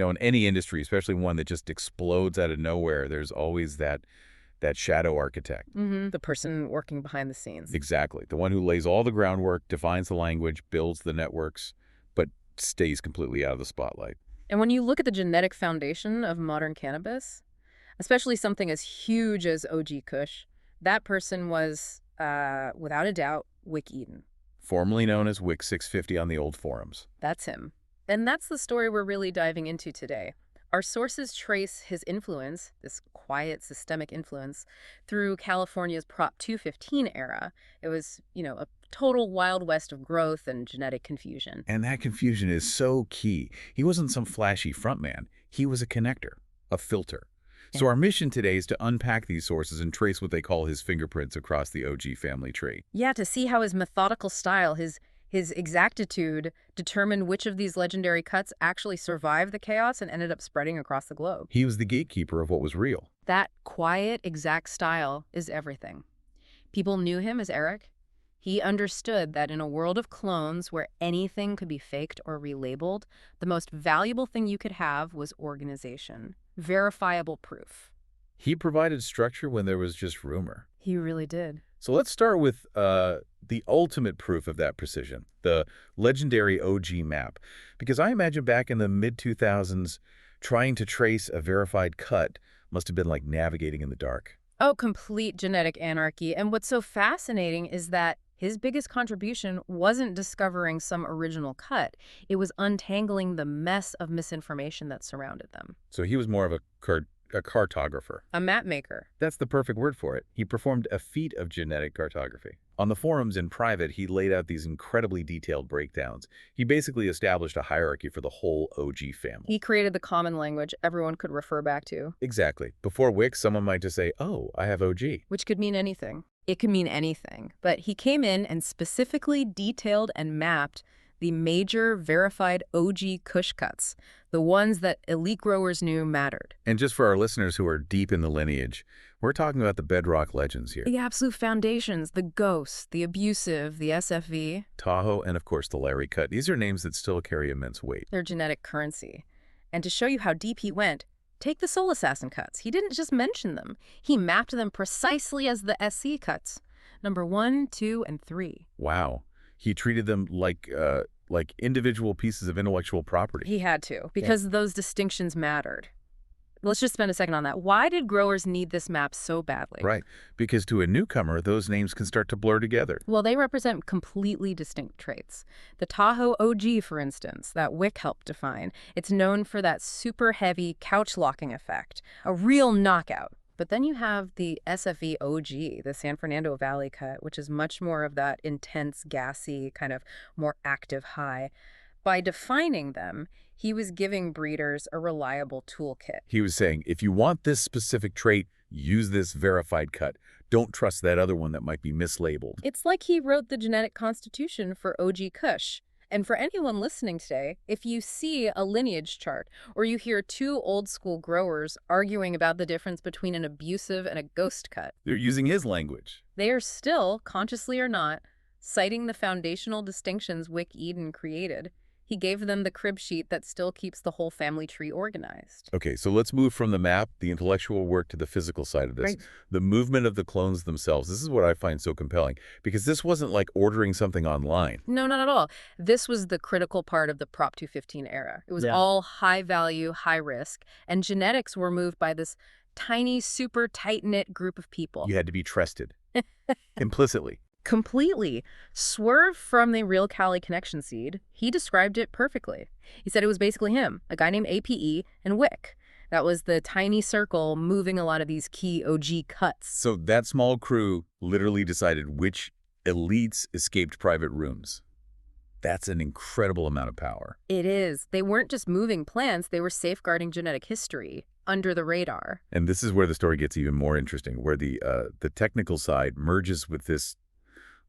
In any industry, especially one that just explodes out of nowhere, there's always that shadow architect. The person working behind the scenes. Exactly. The one who lays all the groundwork, defines the language, builds the networks, but stays completely out of the spotlight. And when you look at the genetic foundation of modern cannabis, especially something as huge as OG Kush, that person was, without a doubt, Wick Eden. Formerly known as Wick 650 on the old forums. That's him. And that's the story we're really diving into today. Our sources trace his influence, this quiet systemic influence, through California's Prop 215 era. It was, a total Wild West of growth and genetic confusion. And that confusion is so key. He wasn't some flashy frontman. He was a connector, a filter. So our mission today is to unpack these sources and trace what they call his fingerprints across the OG family tree. Yeah, to see how his methodical style, his exactitude determined which of these legendary cuts actually survived the chaos and ended up spreading across the globe. He was the gatekeeper of what was real. That quiet, exact style is everything. People knew him as Eric. He understood that in a world of clones where anything could be faked or relabeled, the most valuable thing you could have was organization, verifiable proof. He provided structure when there was just rumor. He really did. So let's start with the ultimate proof of that precision, the legendary OG map. Because I imagine back in the mid-2000s, trying to trace a verified cut must have been like navigating in the dark. Oh, complete genetic anarchy. And what's so fascinating is that his biggest contribution wasn't discovering some original cut. It was untangling the mess of misinformation that surrounded them. So he was more of a cartographer. A map maker. That's the perfect word for it. He performed a feat of genetic cartography. On the forums in private, he laid out these incredibly detailed breakdowns. He basically established a hierarchy for the whole OG family. He created the common language everyone could refer back to. Exactly. Before Wick, someone might just say, oh, I have OG. Which could mean anything. It could mean anything. But he came in and specifically detailed and mapped the major verified OG Kush cuts, the ones that elite growers knew mattered. And just for our listeners who are deep in the lineage, we're talking about the bedrock legends here. The absolute foundations, the Ghost, the Abusive, the SFV. Tahoe, and of course the Larry cut. These are names that still carry immense weight. They're genetic currency. And to show you how deep he went, take the Soul Assassin cuts. He didn't just mention them. He mapped them precisely as the SC cuts. Number 1, 2, and 3. Wow. He treated them like individual pieces of intellectual property. He had to, because those distinctions mattered. Let's just spend a second on that. Why did growers need this map so badly? Right, because to a newcomer, those names can start to blur together. Well, they represent completely distinct traits. The Tahoe OG, for instance, that Wick helped define, it's known for that super heavy couch locking effect, a real knockout. But then you have the SFE OG, the San Fernando Valley cut, which is much more of that intense, gassy, kind of more active high. By defining them, he was giving breeders a reliable toolkit. He was saying, if you want this specific trait, use this verified cut. Don't trust that other one that might be mislabeled. It's like he wrote the genetic constitution for OG Kush. And for anyone listening today, if you see a lineage chart or you hear two old-school growers arguing about the difference between an abusive and a ghost cut, they're using his language. They are still, consciously or not, citing the foundational distinctions Wick Eden created. He gave them the crib sheet that still keeps the whole family tree organized. Okay, so let's move from the map, the intellectual work, to the physical side of this. Right. The movement of the clones themselves. This is what I find so compelling, because this wasn't like ordering something online. No, not at all. This was the critical part of the Prop 215 era. It was all high value, high risk, and genetics were moved by this tiny, super tight-knit group of people. You had to be trusted. Implicitly. Completely. Swerve from the Real Cali connection seed, he described it perfectly. He said it was basically him, a guy named A.P.E. and Wick. That was the tiny circle moving a lot of these key OG cuts. So that small crew literally decided which elites escaped private rooms. That's an incredible amount of power. It is. They weren't just moving plants, they were safeguarding genetic history under the radar. And this is where the story gets even more interesting, where the technical side merges with this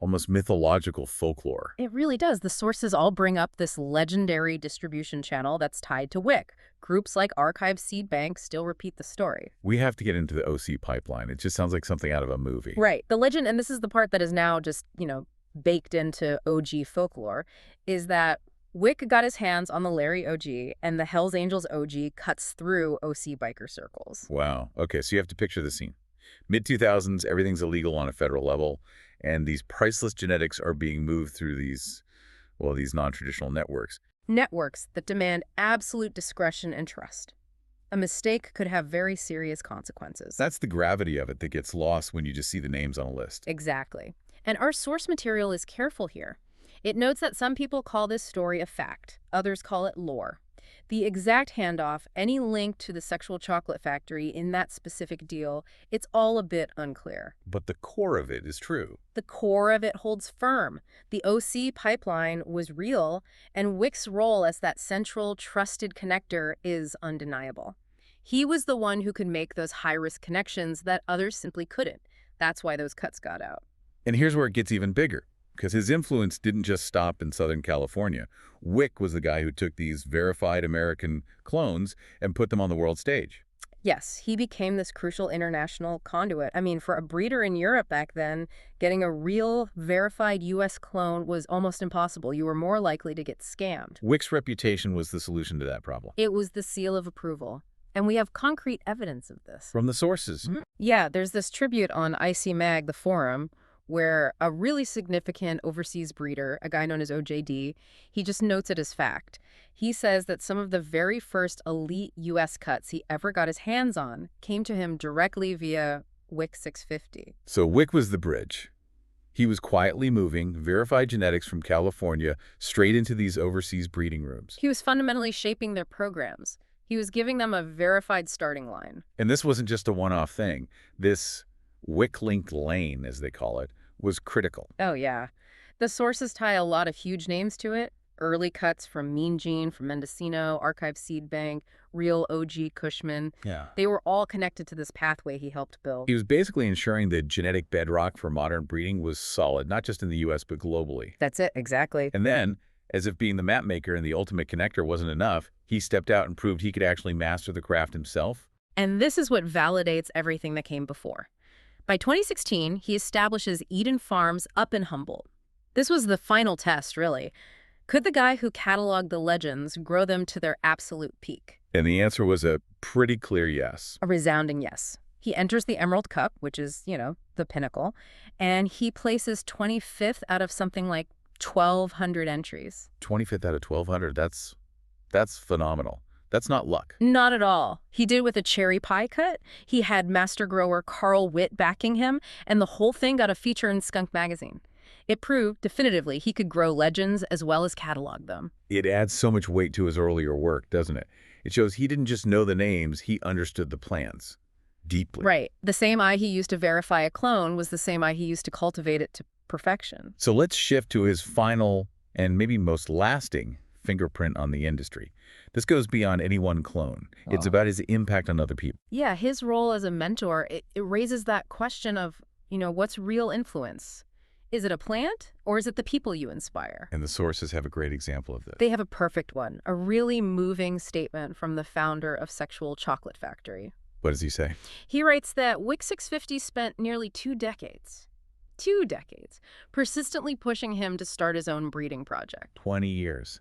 almost mythological folklore. It really does. The sources all bring up this legendary distribution channel that's tied to Wick. Groups like Archive Seed Bank still repeat the story. We have to get into the OC pipeline. It just sounds like something out of a movie. Right. The legend, and this is the part that is now just, baked into OG folklore, is that Wick got his hands on the Larry OG, and the Hells Angels OG cuts through OC biker circles. Wow. Okay, so you have to picture the scene. Mid-2000s, everything's illegal on a federal level, and these priceless genetics are being moved through these, well, these non-traditional networks. Networks that demand absolute discretion and trust. A mistake could have very serious consequences. That's the gravity of it that gets lost when you just see the names on a list. Exactly. And our source material is careful here. It notes that some people call this story a fact, others call it lore. The exact handoff, any link to the sexual chocolate factory in that specific deal, it's all a bit unclear. But the core of it is true. The core of it holds firm. The OC pipeline was real, and Wick's role as that central, trusted connector is undeniable. He was the one who could make those high-risk connections that others simply couldn't. That's why those cuts got out. And here's where it gets even bigger, because his influence didn't just stop in Southern California. Wick was the guy who took these verified American clones and put them on the world stage. Yes, he became this crucial international conduit. I mean, for a breeder in Europe back then, getting a real, verified U.S. clone was almost impossible. You were more likely to get scammed. Wick's reputation was the solution to that problem. It was the seal of approval. And we have concrete evidence of this. From the sources. Yeah, there's this tribute on IC Mag, the forum, where a really significant overseas breeder, a guy known as OJD, he just notes it as fact. He says that some of the very first elite U.S. cuts he ever got his hands on came to him directly via Wick 650. So Wick was the bridge. He was quietly moving verified genetics from California straight into these overseas breeding rooms. He was fundamentally shaping their programs. He was giving them a verified starting line. And this wasn't just a one-off thing. This Wick-linked lane, as they call it, was critical. Oh, yeah. The sources tie a lot of huge names to it. Early cuts from Mean Gene, from Mendocino, Archive Seed Bank, real OG Kushman. Yeah. They were all connected to this pathway he helped build. He was basically ensuring the genetic bedrock for modern breeding was solid, not just in the U.S., but globally. That's it, exactly. And then, as if being the map maker and the ultimate connector wasn't enough, he stepped out and proved he could actually master the craft himself. And this is what validates everything that came before. By 2016, he establishes Eden Farms up in Humboldt. This was the final test, really. Could the guy who cataloged the legends grow them to their absolute peak? And the answer was a pretty clear yes. A resounding yes. He enters the Emerald Cup, which is, the pinnacle, and he places 25th out of something like 1,200 entries. 25th out of 1,200, that's phenomenal. That's not luck. Not at all. He did with a cherry pie cut. He had master grower Carl Witt backing him, and the whole thing got a feature in Skunk magazine. It proved definitively he could grow legends as well as catalog them. It adds so much weight to his earlier work, doesn't it? It shows he didn't just know the names, he understood the plans deeply. Right. The same eye he used to verify a clone was the same eye he used to cultivate it to perfection. So let's shift to his final and maybe most lasting fingerprint on the industry. This goes beyond any one clone. It's about his impact on other people. Yeah, his role as a mentor, it raises that question of, what's real influence? Is it a plant or is it the people you inspire? And the sources have a great example of this. They have a perfect one, a really moving statement from the founder of Sexual Chocolate Factory. What does he say? He writes that Wick 650 spent nearly 2 decades, persistently pushing him to start his own breeding project. 20 years.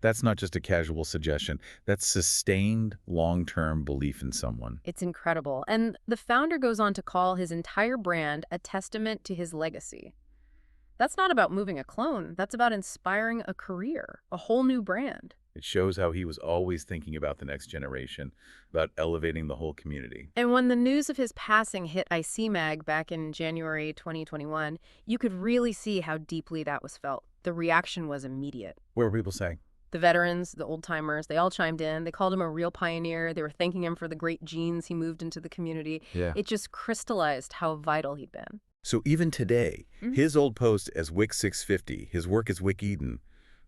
That's not just a casual suggestion. That's sustained, long-term belief in someone. It's incredible. And the founder goes on to call his entire brand a testament to his legacy. That's not about moving a clone. That's about inspiring a career, a whole new brand. It shows how he was always thinking about the next generation, about elevating the whole community. And when the news of his passing hit IC Mag back in January 2021, you could really see how deeply that was felt. The reaction was immediate. What were people saying? The veterans, the old-timers, they all chimed in. They called him a real pioneer. They were thanking him for the great genes he moved into the community. Yeah. It just crystallized how vital he'd been. So even today, his old post as Wick 650, his work as Wick Eden,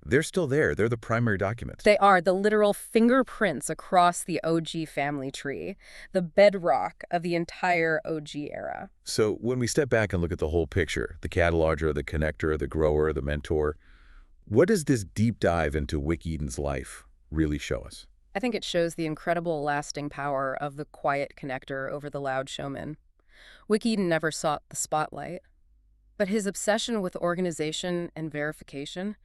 they're still there. They're the primary documents. They are the literal fingerprints across the OG family tree, the bedrock of the entire OG era. So when we step back and look at the whole picture, the cataloger, the connector, the grower, the mentor, what does this deep dive into Wick Eden's life really show us? I think it shows the incredible lasting power of the quiet connector over the loud showman. Wick Eden never sought the spotlight, but his obsession with organization and verification,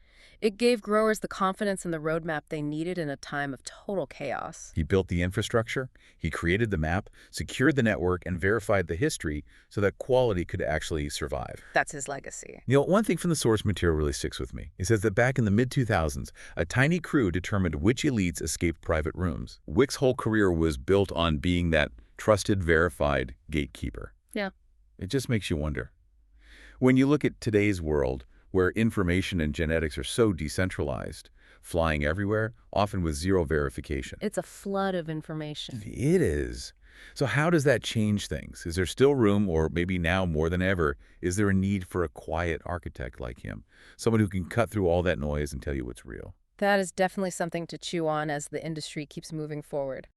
It gave growers the confidence and the roadmap they needed in a time of total chaos. He built the infrastructure, he created the map, secured the network, and verified the history so that quality could actually survive. That's his legacy. One thing from the source material really sticks with me. It says that back in the mid-2000s, a tiny crew determined which elites escaped private rooms. Wick's whole career was built on being that trusted, verified gatekeeper. Yeah. It just makes you wonder. When you look at today's world, where information and genetics are so decentralized, flying everywhere, often with zero verification. It's a flood of information. It is. So how does that change things? Is there still room, or maybe now more than ever, is there a need for a quiet architect like him? Someone who can cut through all that noise and tell you what's real? That is definitely something to chew on as the industry keeps moving forward.